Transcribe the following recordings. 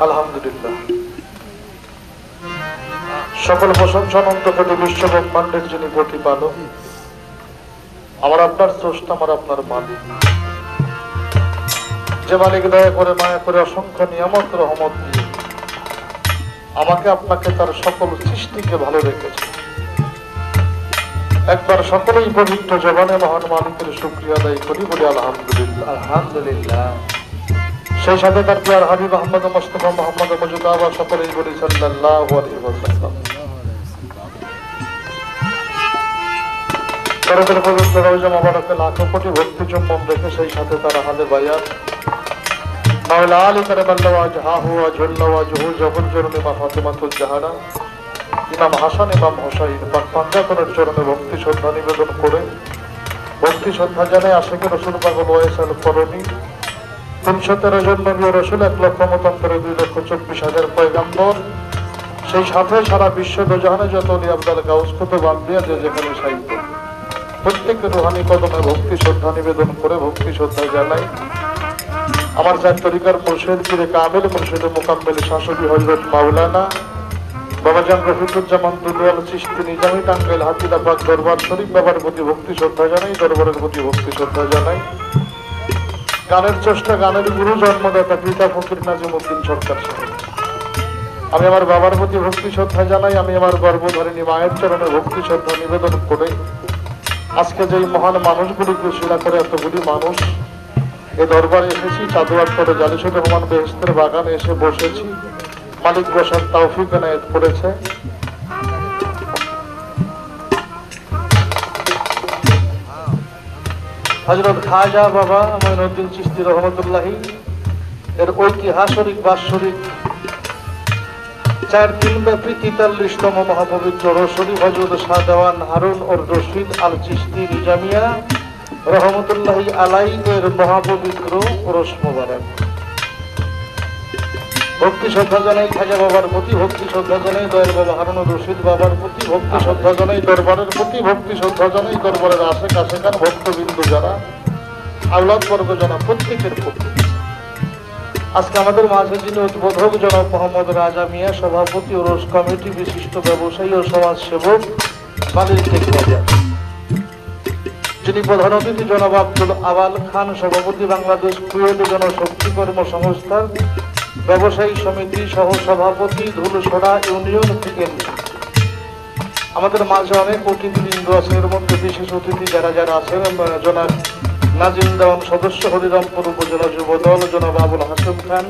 আলহামদুলিল্লাহ, সকল প্রশংসা অনন্ত কোটি বিশ্ব ব্রহ্মাণ্ডের যিনি প্রতিপালক, আমার আপনার স্রষ্টা, আমার আপনার মালিক, যে মালিক দয়া করে মায়া করে অসংখ্য নিয়ামত রহমত দিয়ে আমাকে আপনাকে তার সকল সৃষ্টিকে ভালো রেখেছে। একবার সকলেই পবিত্র জবানে মহান মালিকের শুকরিয়া আদায় করি, বলি আলহামদুলিল্লাহ। আলহামদুলিল্লাহ। সেই সাথে তার প্রিয় হাবিব আহমদ মুস্তাফা মোহাম্মদ মুজতাবা সকলেই বলি সাল্লাল্লাহু আলাইহি ওয়াসাল্লাম। তাদের পবিত্র রওজা মুবারকে লাখো কোটি ভক্তি চুম্বন রেখে সেই সাথে তার আহলে বায়াত মাওলা আলী কারামাল্লাহু ওয়াজহাহু ওয়া জাল্লা ওয়াজহু জবর জরুনি মা ফাতিমাতুল জাহরা ইমাম হাসান ইমাম হুসাইন পাক পাঞ্জাতনের চরণে ভক্তি শ্রদ্ধা নিবেদন করে ভক্তি শ্রদ্ধা জানায় আশিকে রাসূল পাগল ওয়াইসাল করণী 313 জন নবী ও রাসূল 1,000,000 2,24,000 পয়গম্বর, সেই সাথে সারা বিশ্ব জাহানে যত ওলি আব্দাল গাউস কুতুব আম্বিয়া যে যেখানে সাহিত্য প্রত্যেকের রুহানি কদমে ভক্তি শ্রদ্ধা নিবেদন করে ভক্তি শ্রদ্ধা জানাই আমার চার তরিকার মুর্শিদ পীরে কামিল মুর্শিদ মুকাম্মেল শাশুড়ি হযরত মাওলানা বাবাজান রফিকুজ্জামান দুদওয়াল চিশতি নিজামী টাঙ্গাইল হাতিলাবাদ দরবার শরীফ বাবার প্রতি ভক্তি শ্রদ্ধা জানাই, দরবারের প্রতি ভক্তি শ্রদ্ধা জানাই। গানের চেষ্টা গানের গুরু জন্মদাতা পিতা ফকির নাজিমউদ্দিন সরকার সাহেব, আমি আমার বাবার প্রতি ভক্তি শ্রদ্ধা জানাই। আমি আমার গর্ভধারিণী মায়ের চরণে ভক্তি শ্রদ্ধা নিবেদন করে আজকে যেই মহান মানুষগুলিকে শিলা করে এতগুলি মানুষ এ দরবারে এসেছি, চাঁদোয়ার করে জালিসুর রহমান বেহেশতের বাগানে এসে বসেছি, মালিক বসার তৌফিক এনায়েত করেছে। হযরত খাজা বাবা মঈনুদ্দিন চিশতি রহমতুল্লাহি এর ঐতিহাসিক বাৎসরিক 4 দিনব্যাপী 43তম মহাপবিত্র রশরি হযরত শাহজাওয়ান হারুন ওর রশিদ আল চিশতি নিজামিয়া রহমতুল্লাহি আলাইহি এর মহাপবিত্র ওরস মোবারক। ভক্তি শ্রদ্ধা জানাই খাজা বাবার প্রতি, ভক্তি শ্রদ্ধা জানাই দয়াল বাবা হারুন রশিদ বাবার প্রতি, ভক্তি শ্রদ্ধা জানাই দরবারের প্রতি, ভক্তি শ্রদ্ধা জানাই দরবারের আশেকাশেকার ভক্তবিন্দু যারা আওলাদ বর্গ জানা প্রত্যেকের প্রতি। আজকে আমাদের মাঝে যিনি উদ্বোধক জনাব মোহাম্মদ রাজা মিয়া সভাপতি ওরস কমিটি বিশিষ্ট ব্যবসায়ী ও সমাজ সেবক মালিক বাজার, যিনি প্রধান অতিথি জনাব আব্দুল আওয়াল খান সভাপতি বাংলাদেশ কুয়েত জনশক্তি কর্মসংস্থান ব্যবসায়ী সমিতি সহ সভাপতি ধুলছড়া ইউনিয়ন থেকে। আমাদের মাঝে অনেক অতিথিবৃন্দ আছে, এর মধ্যে বিশেষ অতিথি যারা যারা আছেন জনাব নাজিম দেওয়ান সদস্য হরিরামপুর উপজেলা যুবদল জনাব আবুল হাসেম খান,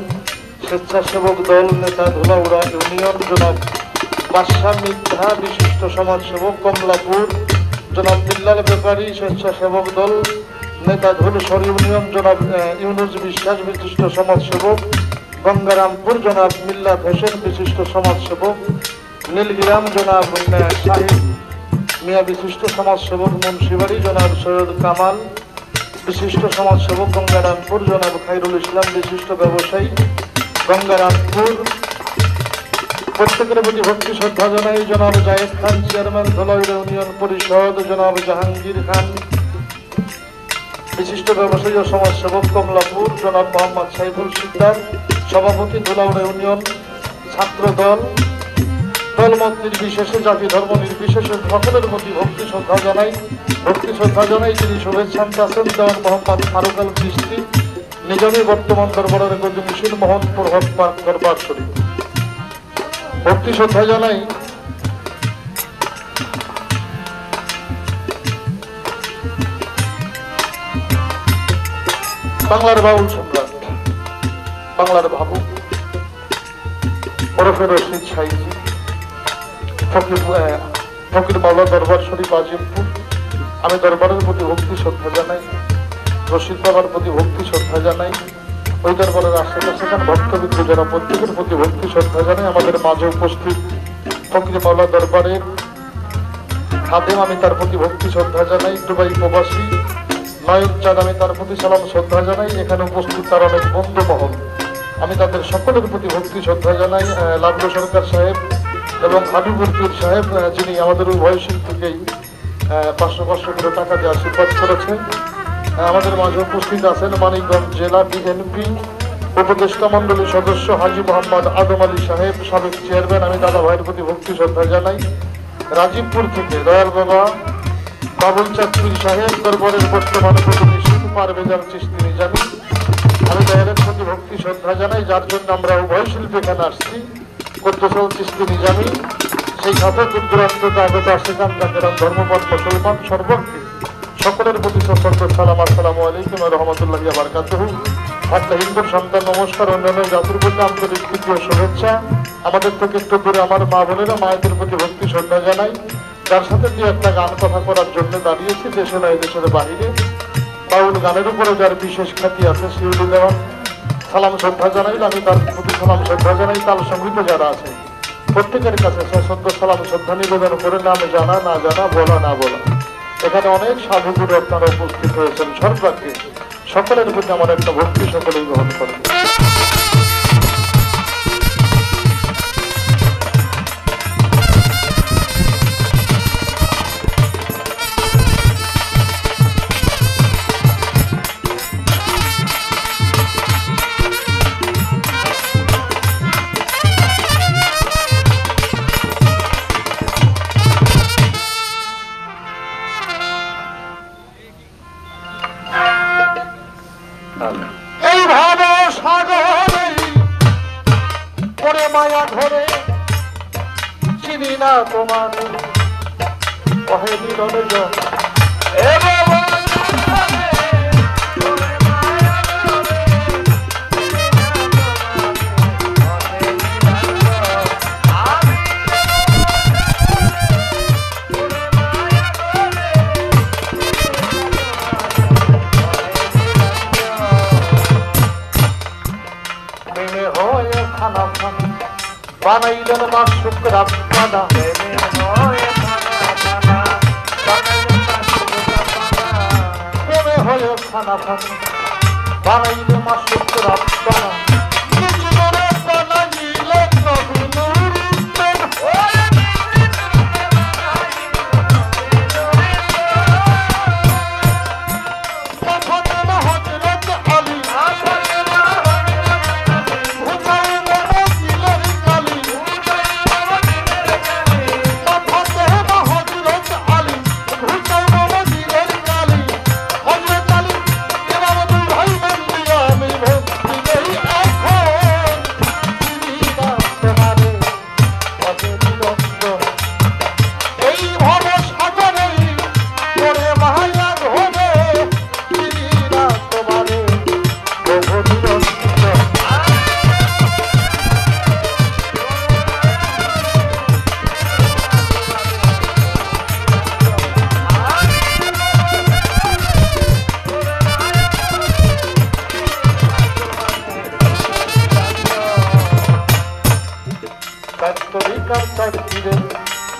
স্বেচ্ছাসেবক দল নেতা ধুলাউড়া ইউনিয়ন জনাব বাদশা মিথ্যা বিশিষ্ট সমাজসেবক কমলাপুর জনাব বিল্লাল ব্যাপারী, স্বেচ্ছাসেবক দল নেতা ধুলছড় ইউনিয়ন জনাব ইউনুস বিশ্বাস বিশিষ্ট সমাজসেবক, গঙ্গারামপুর জনাব মিল্লাত হোসেন বিশিষ্ট সমাজসেবক, নীলগ্রাম জনাব শাহিদ মিয়া বিশিষ্ট সমাজসেবক, মুন্সিবাড়ি জনাব সৈয়দ কামাল বিশিষ্ট সমাজসেবক, গঙ্গারামপুর জনাব খাইরুল ইসলাম বিশিষ্ট ব্যবসায়ী গঙ্গারামপুর। প্রত্যেকের প্রতি ভক্তি শ্রদ্ধা জানাই জনাব জায়েদ খান চেয়ারম্যান ধলাইড়া ইউনিয়ন পরিষদ, জনাব জাহাঙ্গীর খান বিশিষ্ট ব্যবসায়ী ও সমাজসেবক কমলাপুর, জনাব মোহাম্মদ সাইফুল সিকদার সভাপতি ধলাউড়া ইউনিয়ন ছাত্র দল। দলমত নির্বিশেষে জাতি ধর্ম নির্বিশেষে সকলের প্রতি ভক্তি শ্রদ্ধা জানাই, ভক্তি শ্রদ্ধা জানাই যিনি শুভেচ্ছান্তে আছেন দেওয়ান মোহাম্মদ ফারুক আল চিশতি নিজামী বর্তমান দরবারের গদিমশীল মোহনপুর হক পার্ক দরবার শরীফ। ভক্তি শ্রদ্ধা জানাই বাংলার বাউল সম্রাট, বাংলার ভাবুক ওরফে রশিদ সাইজি ফকির মাওলা দরবার শরীফ আজিমপুর। আমি দরবারের প্রতি ভক্তি শ্রদ্ধা জানাই, রশিদ বাবার প্রতি ভক্তি শ্রদ্ধা জানাই, ওই দরবারের আশেপাশে ভক্তবৃন্দ যারা প্রত্যেকের প্রতি ভক্তি শ্রদ্ধা জানাই। আমাদের মাঝে উপস্থিত ফকির মাওলা দরবারের খাদেম, আমি তার প্রতি ভক্তি শ্রদ্ধা জানাই। দুবাই প্রবাসী নায়ক চাঁদ, আমি তার প্রতি সালাম শ্রদ্ধা জানাই। এখানে উপস্থিত তার অনেক বন্ধু মহল, আমি তাদের সকলের প্রতি ভক্তি শ্রদ্ধা জানাই। লাভলু সরকার সাহেব এবং হাবিবুল পীর সাহেব যিনি আমাদের উভয় শিল্পীকেই 500 করে টাকা দিয়ে আশীর্বাদ করেছেন। আমাদের মাঝে উপস্থিত আছেন মানিকগঞ্জ জেলা বিএনপি উপদেষ্টা মন্ডলী সদস্য হাজী মোহাম্মদ আদম আলী সাহেব, সাবেক চেয়ারম্যান, আমি দাদা ভাইয়ের প্রতি ভক্তি শ্রদ্ধা জানাই। রাজীবপুর থেকে দয়াল বাবা বাবুল চাঁদপুর সাহেব দরবারের বর্তমান প্রতিনিধি পারভেজার চিশতি নিজামী, আমি দয়ালের প্রতি ভক্তি শ্রদ্ধা জানাই, যার জন্য আমরা উভয় শিল্পী এখানে আসছি। কদ্দুসল চিশতি নিজামী, সেই সাথে দূরদূরান্ত আগত আশিকান জাকেরান ধর্মপদ মুসলমান সর্বক্ষে সকলের প্রতি সশস্ত্র সালাম, আসসালামু আলাইকুম ওয়া রাহমাতুল্লাহি ওয়া বারাকাতুহু। একটা হিন্দুর সন্তান নমস্কার, অন্যান্য জাতির প্রতি আন্তরিক প্রীতি ও শুভেচ্ছা। আমাদের থেকে একটু দূরে আমার মা বোনেরা, মায়েদের প্রতি ভক্তি শ্রদ্ধা জানাই, যার সাথে দিয়ে একটা গান কথা করার জন্য দাঁড়িয়েছি দেশে নয় দেশের বাহিরে। বাউল গানের উপরে যার বিশেষ খ্যাতি আছে শিউলি দেওয়ান, সালাম শ্রদ্ধা জানাইল, আমি তার প্রতি সালাম শ্রদ্ধা জানাই। তাল সংগীত যারা আছে প্রত্যেকের কাছে সশ্রদ্ধ সালাম শ্রদ্ধা নিবেদন করে, নাম জানা না জানা, বলা না বলা। এখানে অনেক সাধুগুরু আপনারা উপস্থিত হয়েছেন, সর্বাগ্রে সকলের প্রতি আমার একটা ভক্তি সকলেই গ্রহণ করেন। এই ভাব সাগরে পরে মায়া ধরে চিনি না তোমার কহে নিরঞ্জন। বানাইলেন মা শুক্রা পানা, প্রেমে হয়ে খানা খানা বানাইলে মা শুক্রা পানা।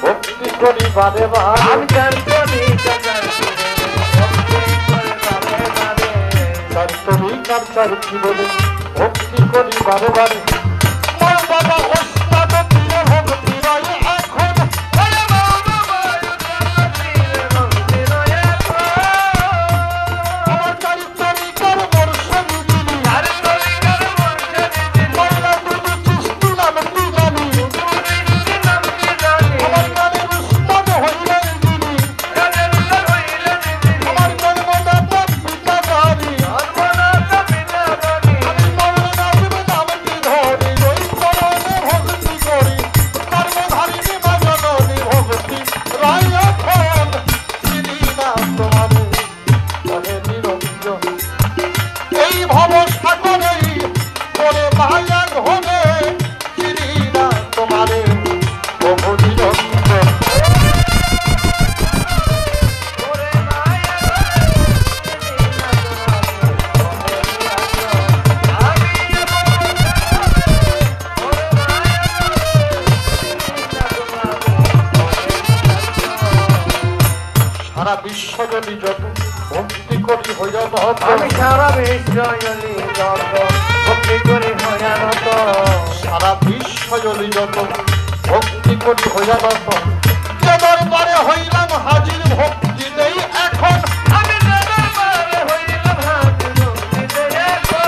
ভক্তি করি বারে বারে, ভক্তি করি বারে বারে। বাবা ওস্তাদ প্রিয় ভক্তি রয় এখন, আমার চারিতরিকার বর্ষণ দিলি, ময়লা দুধ চিস্তি নাম কি জানি, আমার গানের উস্তাদ হইলেন যিনি, আমার জন্মদাতা পিতা জানি, আমি মৌলানা নাম কি ধরি, ওই চরণে ভক্তি করি, কর্মধারিণী মা জননী ভক্তি রয় এখন, চিনি না তোমারে কহে নিরঞ্জন। এই ভব সাগরেই পরে মায়া ঘরে, চিনি না তোমারে প্রভু নিরঞ্জন। সারা বিশ্বজনী যত ভক্তি করি হইয়া নত, আমি সারা বিশ্বজনী যত ভক্তি করি হইয়া নত, সারা বিশ্বজনী যত ভক্তি করি হইয়া নত, যে দরবারে হইলাম হাজির ভক্তি নেই এখন, আমি দরবারে হইলাম হাজির ভক্তি নেই এখন,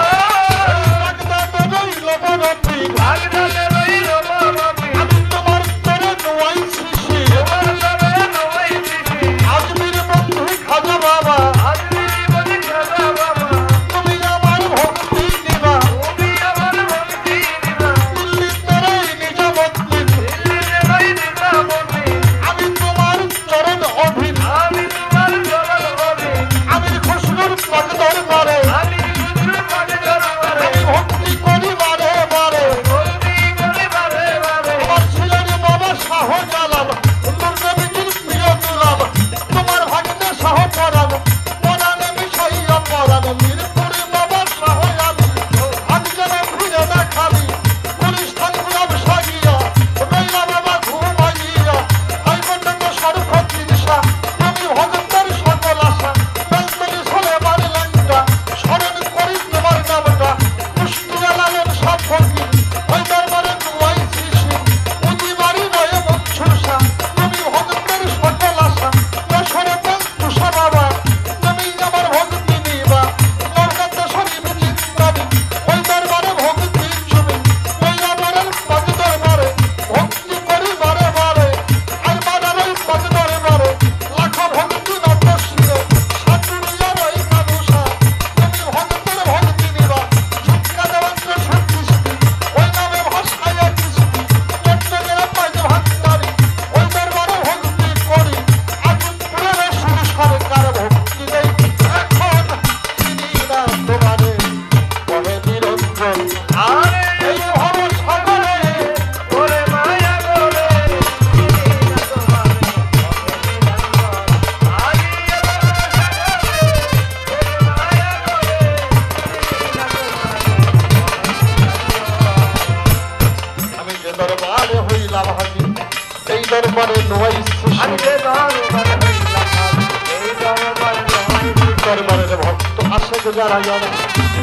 দরবারের ভক্ত আসে যারা যারা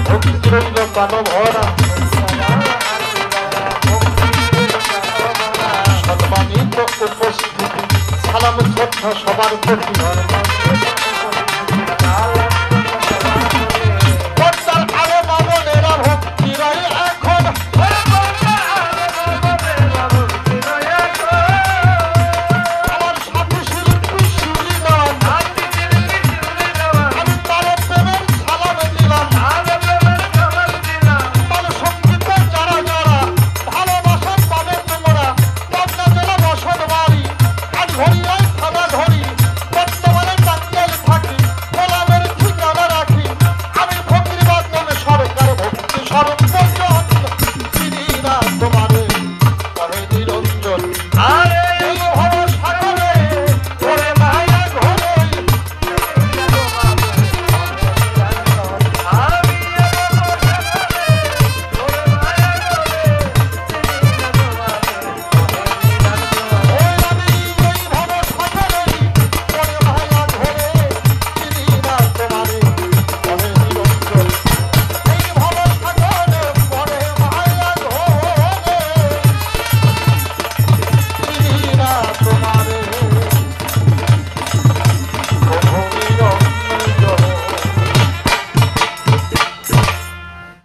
ভক্তি রইল প্রাণ ভরা সম্মানিত উপস্থিতি সালাম শ্রদ্ধা সবার প্রতি